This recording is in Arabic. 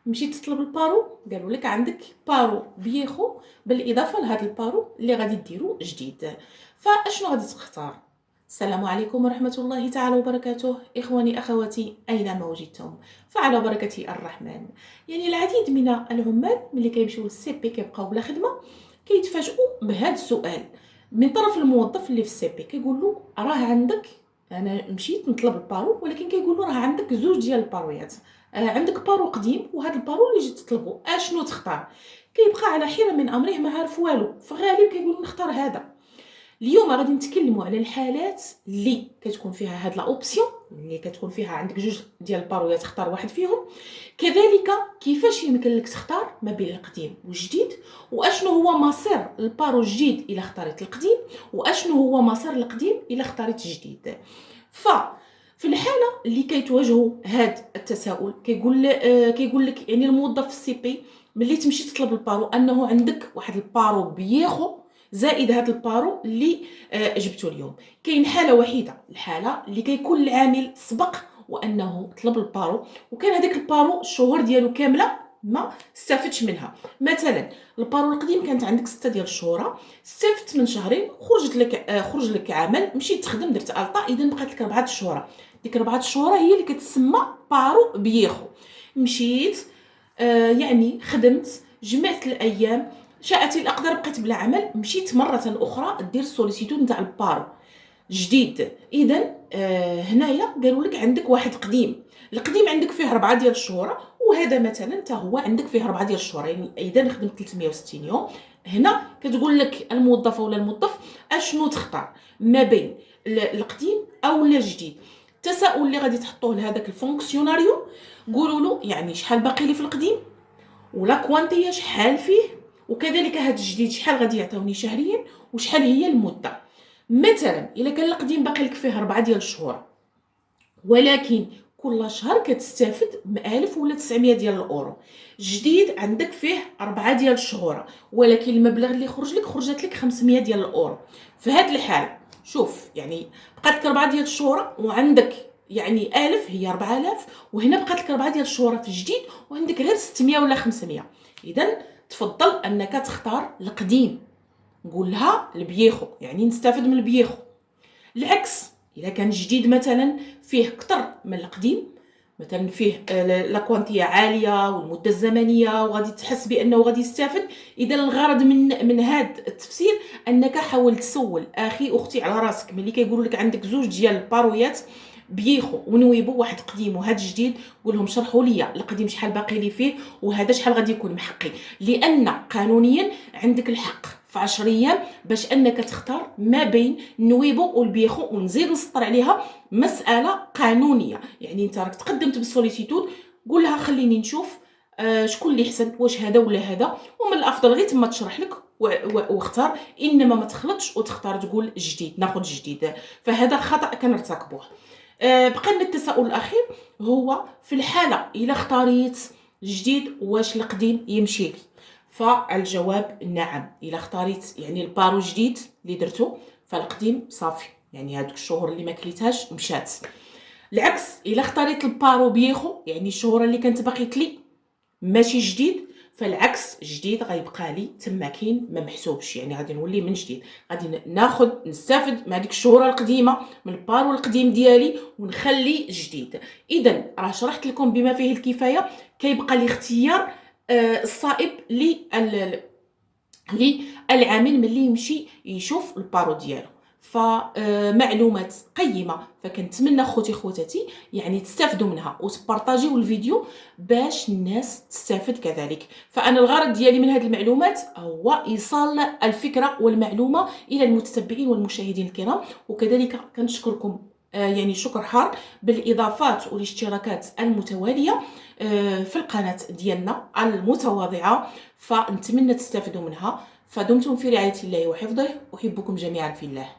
مشيت تطلب البارو قالوا لك عندك بارو بييخو بالاضافه لهذا البارو اللي غادي ديرو جديد. فاشنو غادي تختار؟ السلام عليكم ورحمه الله تعالى وبركاته، اخواني اخواتي اينما وجدتم، فعلى بركه الرحمن. يعني العديد من العمال ملي كيمشيو للسي بي كيبقاو بلا خدمه كيتفاجئوا بهذا السؤال من طرف الموظف اللي في السي بي، كيقول له راه عندك، انا مشيت نطلب البارو ولكن كيقول له راه عندك زوج ديال البارويات، عندك بارو قديم وهذا البارو اللي جيت تطلبو، اشنو تختار؟ كيبقى على حيره من امره، ما عارف والو، في الغالب كيقول نختار هذا. اليوم غادي نتكلموا على الحالات اللي كتكون فيها هاد لا اوبسيون، اللي كتكون فيها عندك جوج ديال البارويات تختار واحد فيهم. كذلك كيفاش يمكن لك تختار ما بين القديم والجديد، واشنو هو مصير البارو الجديد الا اختاريت القديم، واشنو هو مصير القديم الا اختاريت الجديد. في الحاله اللي كيتواجهوا هذا التساؤل كيقول لك يعني الموظف في السي بي ملي تمشي تطلب البارو انه عندك واحد البارو بييخو زائد هذا البارو اللي جبتو اليوم. كاين حاله وحيده، الحاله اللي كيكون العامل سبق وانه طلب البارو وكان هذاك البارو الشهور ديالو كامله ما استفدش منها. مثلا البارو القديم كانت عندك 6 ديال الشهور، استفدت من شهرين، خرج لك عمل، مشيت تخدم درت الطا، اذا بقات لك 4 شهور. ديك 4 شهور هي اللي كتسمى بارو بييخو. مشيت يعني خدمت، جمعت الايام، شاءت الاقدار بقيت بلا عمل، مشيت مره اخرى دير السوليسيتود نتاع البارو جديد. اذا هنايا قالوا لك عندك واحد قديم، القديم عندك فيه 4 ديال الشهور، وهذا مثلا حتى هو عندك فيه 4 ديال الشهور، يعني اذا خدمت 360 يوم. هنا كتقول لك الموظفه ولا الموظف اشنو تختار ما بين القديم او الجديد. التساؤل اللي غادي تحطوه لهذاك الفونكسيوناريو، قولوا له يعني شحال باقي لي في القديم، ولا كوانتيه شحال فيه، وكذلك هذا الجديد شحال غادي يعطيوني شهريا، وشحال هي المده. مثلا الا كان القديم باقي لك فيه 4 ديال الشهور ولكن كل شهر كتستافد 1000 ولا 900 ديال الاورو، جديد عندك فيه 4 ديال الشهور ولكن المبلغ اللي خرجت لك 500 ديال الاورو. في هذه الحاله شوف، يعني بقات لك 4 ديال الشهور وعندك يعني 1000 هي 4000، وهنا بقات لك 4 ديال الشهور في الجديد وعندك غير 600 ولا 500. اذا تفضل انك تختار القديم، نقول لها البييخو يعني نستافد من البييخو. العكس الا كان جديد مثلا فيه اكثر من القديم، مثلا فيه لا كوانتيه عاليه والمده الزمنيه وغادي تحس بانه غادي يستافد، اذا الغرض من هذا التفسير انك حاول تسول اخي اختي على راسك ملي كيقولوا لك عندك زوج ديال البارويات بييخو ونويبو واحد قديم وهذا جديد، قول لهم شرحوا لي القديم شحال باقي لي فيه وهذا شحال غادي يكون محقي، لان قانونيا عندك الحق في 10 ايام باش انك تختار ما بين النويبو والبييخو. ونزيد نسطر عليها مساله قانونيه، يعني انت راك تقدمت بالسوليسيتود، قول لها خليني نشوف شكون اللي احسن، واش هذا ولا هذا، ومن الافضل غير تما تشرح لك واختار، انما ما تخلطش وتختار تقول جديد ناخذ جديد. فهذا خطا كنرتكبوه. بقى لنا التساؤل الاخير، هو في الحاله الا اختاريت جديد واش القديم يمشي لي؟ فالجواب نعم، الا اختاريت يعني البارو جديد اللي درتو فالقديم صافي، يعني هذوك الشهور اللي ما كليتهاش مشات. العكس الا اختاريت البارو بييخو يعني الشهور اللي كانت باقيت لي ماشي جديد، فالعكس جديد غيبقى لي تما كاين ما محسوبش، يعني غادي نولي من جديد، غادي ناخذ نستافد مع ديك الشهور القديمه من البارو القديم ديالي ونخلي جديد. اذا راه شرحت لكم بما فيه الكفايه، كيبقى الاختيار الصائب للعامل ملي يمشي يشوف البارو ديالو. فمعلومات قيمه، فكنتمنى خوتاتي يعني تستافدوا منها وتبارطاجيو الفيديو باش الناس تستافد كذلك. فانا الغرض ديالي من هذه المعلومات هو ايصال الفكره والمعلومه الى المتتبعين والمشاهدين الكرام، وكذلك كنشكركم يعني شكر حار بالاضافات والاشتراكات المتواليه في القناه ديالنا المتواضعه، فنتمنى تستافدوا منها. فدمتم في رعايه الله وحفظه، احبكم جميعا في الله.